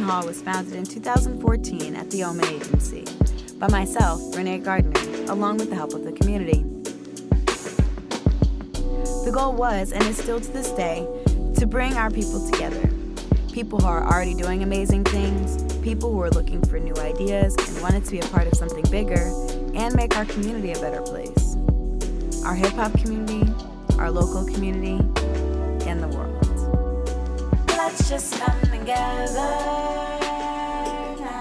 Hall was founded in 2014 at the Omen Agency by myself, Renee Gardner, along with the help of the community. The goal was, and is still to this day, to bring our people together. People who are already doing amazing things, people who are looking for new ideas and wanted to be a part of something bigger and make our community a better place. Our hip-hop community, our local community, and the world. Let's just come together now.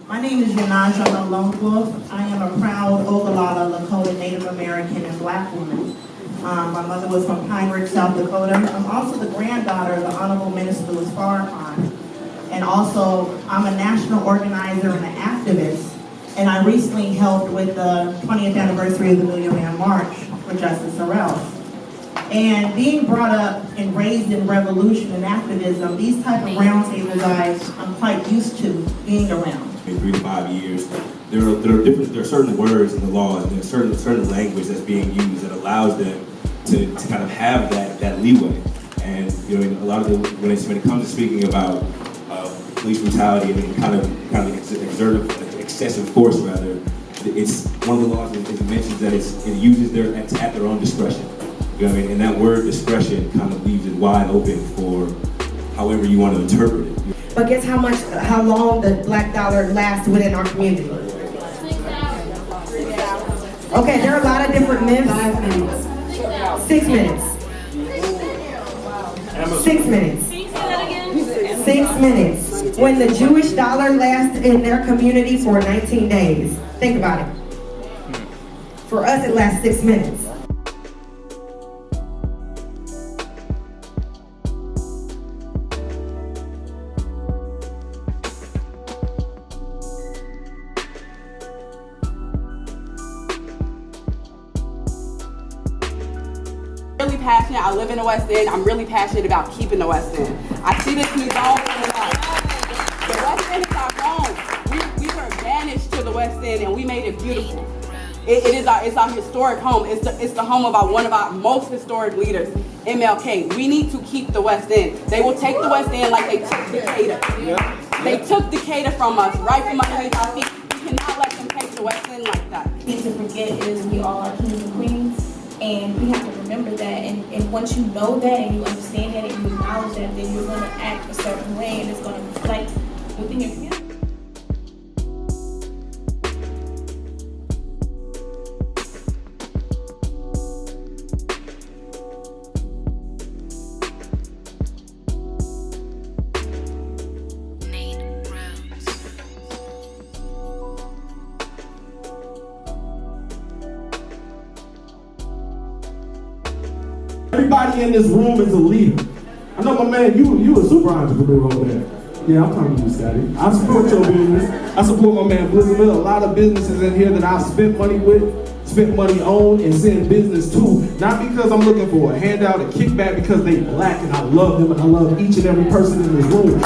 My name is Yanaja Lone Wolf. I am a proud Oglala Lakota Native American and Black woman. My mother was from Pine Ridge, South Dakota. I'm also the granddaughter of the Honorable Minister Louis Farrakhan. And also, I'm a national organizer and an activist. And I recently helped with the 20th anniversary of the Million Man March for Justice Sorrell. And being brought up and raised in revolution and activism, these type of roundtables I'm quite used to being around. In 3 to 5 years, there are certain words in the law and there's certain language that's being used that allows them to kind of have that leeway. And you know, a lot of when it comes to speaking about police brutality and kind of excessive force, rather, it's one of the laws that mentions that it uses at their own discretion. You know what I mean? And that word discretion kind of leaves it wide open for however you want to interpret it. But guess how long the black dollar lasts within our community? Okay, there are a lot of different myths. 5 minutes. 6 minutes. 6 minutes. 6 minutes. When the Jewish dollar lasts in their community for 19 days. Think about it. For us, it lasts 6 minutes. Really passionate. I live in the West End. I'm really passionate about keeping the West End. I see this new zone coming up. The West End is our home. We were banished to the West End and we made it beautiful. It's our historic home. It's the home of one of our most historic leaders, MLK. We need to keep the West End. They will take the West End like they took Decatur. They took Decatur from us, right from underneath our feet. We cannot let them take the West End like that. What we need to forget is we all are kings and queens. And we have to remember that, and once you know that and you understand that and you acknowledge that, then you're going to act a certain way and it's going to reflect within your community. Everybody in this room is a leader. I know my man, you a super entrepreneur over there. Yeah, I'm talking to you, Scotty. I support your business. I support my man Blizzard. A lot of businesses in here that I've spent money with, spent money on, and send business to. Not because I'm looking for a handout, a kickback, because they black and I love them and I love each and every person in this room.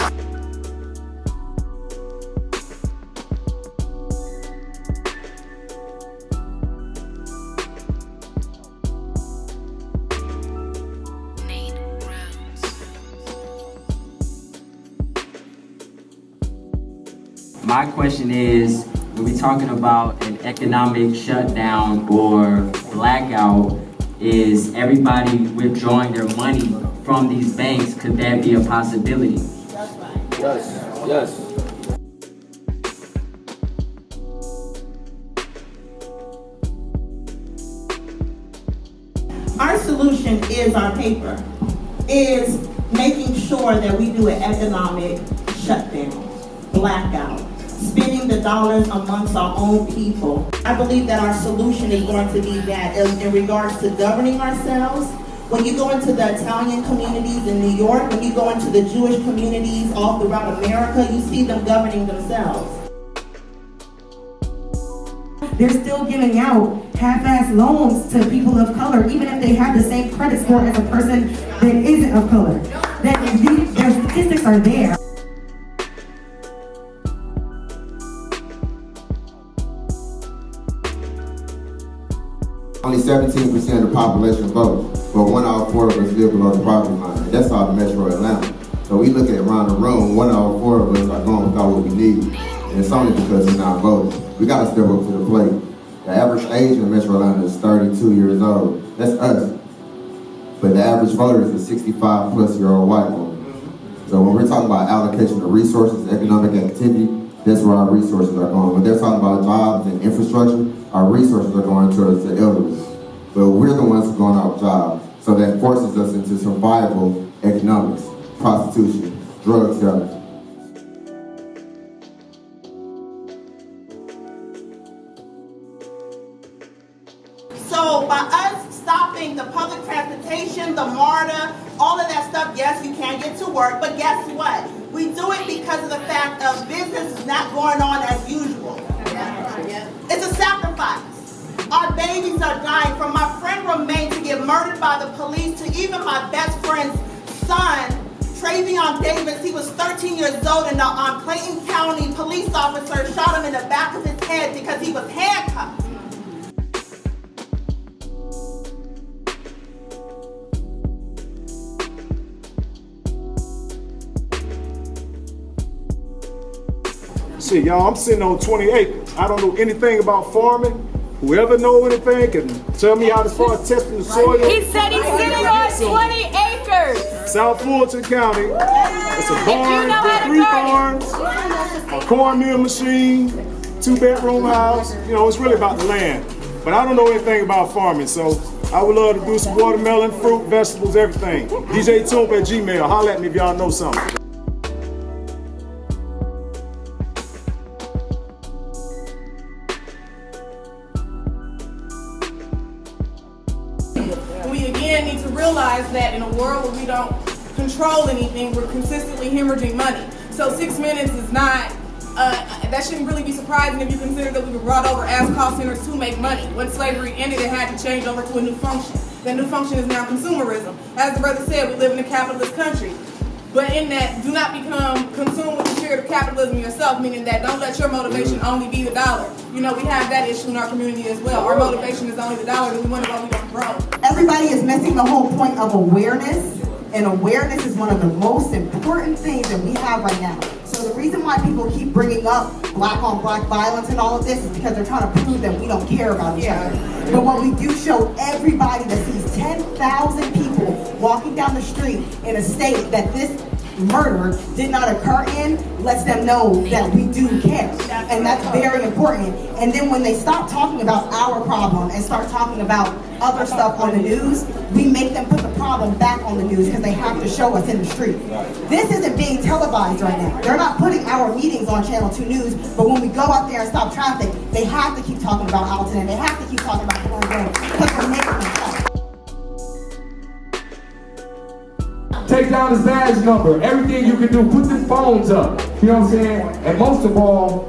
My question is, when we're talking about an economic shutdown or blackout, is everybody withdrawing their money from these banks? Could that be a possibility? Yes, yes. Our solution is our paper, is making sure that we do an economic shutdown, blackout, spending the dollars amongst our own people. I believe that our solution is going to be that in regards to governing ourselves. When you go into the Italian communities in New York, when you go into the Jewish communities all throughout America, you see them governing themselves. They're still giving out half-ass loans to people of color, even if they have the same credit score as a person that isn't of color. Their statistics are there. Only 17% of the population vote. but 1 out of 4 of us live below the poverty line. And that's all the Metro Atlanta. So we look at around the room, 1 out of 4 of us are going without what we need. And it's only because we're not voting. We got to step up to the plate. The average age in Metro Atlanta is 32 years old. That's us. But the average voter is a 65-plus-year-old white woman. So when we're talking about allocation of resources, economic activity, that's where our resources are going. When they're talking about jobs and infrastructure, our resources are going towards the elderly. But we're the ones who are going out of jobs. So that forces us into survival economics, prostitution, drug selling. So by us stopping the public transportation, the MARTA, all of that stuff, yes, you can get to work, but guess what? We do it because of the fact of business is not going on as usual. It's a sacrifice. Our babies are dying, from my friend Renee to get murdered by the police to even my best friend's son, Travion Davis. He was 13 years old and the Clayton County police officer shot him in the back of his head because he was handcuffed. Shit, y'all, I'm sitting on 20 acres. I don't know anything about farming. Whoever know anything can tell me how to start testing the soil. He said he's sitting on 20 acres. South Fulton County. It's a barn with 3 barns, a cornmeal machine, 2-bedroom house. You know, it's really about the land. But I don't know anything about farming, so I would love to do some watermelon, fruit, vegetables, everything. DJ Toomp at Gmail. Holler at me if y'all know something. We again need to realize that in a world where we don't control anything, we're consistently hemorrhaging money. So 6 minutes is not, that shouldn't really be surprising if you consider that we were brought over as cost centers to make money. When slavery ended, it had to change over to a new function. That new function is now consumerism. As the brother said, we live in a capitalist country. But in that, do not become consumed with the spirit of capitalism yourself, meaning that don't let your motivation only be the dollar. You know, we have that issue in our community as well. Our motivation is only the dollar, and we wonder why we don't grow. Everybody is missing the whole point of awareness, and awareness is one of the most important things that we have right now. So the reason why people keep bringing up black on black violence and all of this is because they're trying to prove that we don't care about each other. But what we do show everybody that sees 10,000 people walking down the street in a state that this murder did not occur in, lets them know that we do care. And that's very important. And then when they stop talking about our problem and start talking about other stuff on the news, we make them put the problem back on the news because they have to show us in the street. This isn't being televised right now. They're not putting our meetings on Channel 2 News, but when we go out there and stop traffic, they have to keep talking about Alton and they have to keep talking about Cornwall because we're making them talk. Take down his badge number. Everything you can do, put the phones up. You know what I'm saying? And most of all,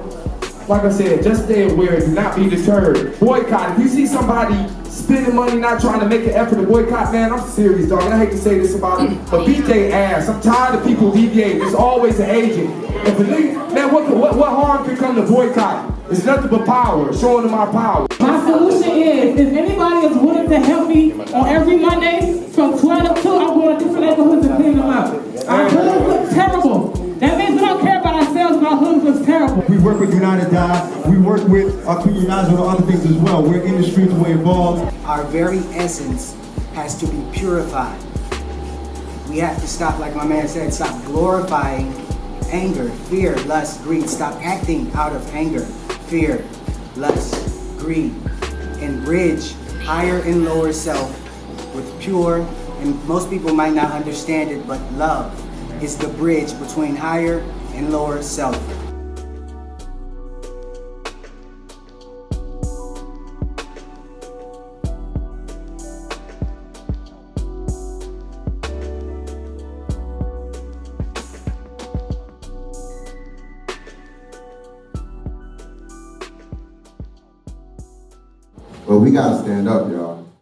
like I said, just stay aware. Do not be deterred. Boycott. If you see somebody spending money, not trying to make an effort to boycott, man, I'm serious, dog. And I hate to say this about it, but beat their ass. I'm tired of people deviating. There's always an agent. If a nigga, man, what harm can come to boycott? It's nothing but power, showing them our power. My solution is, if anybody is willing to help me on every Monday from 12 to 2, I'm going to different neighborhoods and clean them up. Our hoods look terrible. That means we don't care about ourselves, but our hoods look terrible. We work with Uniteatl. We work with our Queen United on other things as well. We're in the streets, we're involved. Our very essence has to be purified. We have to stop, like my man said, stop glorifying anger, fear, lust, greed. Stop acting out of anger, fear, lust, greed, and bridge higher and lower self with pure, and most people might not understand it, but love is the bridge between higher and lower self. But we gotta stand up, y'all.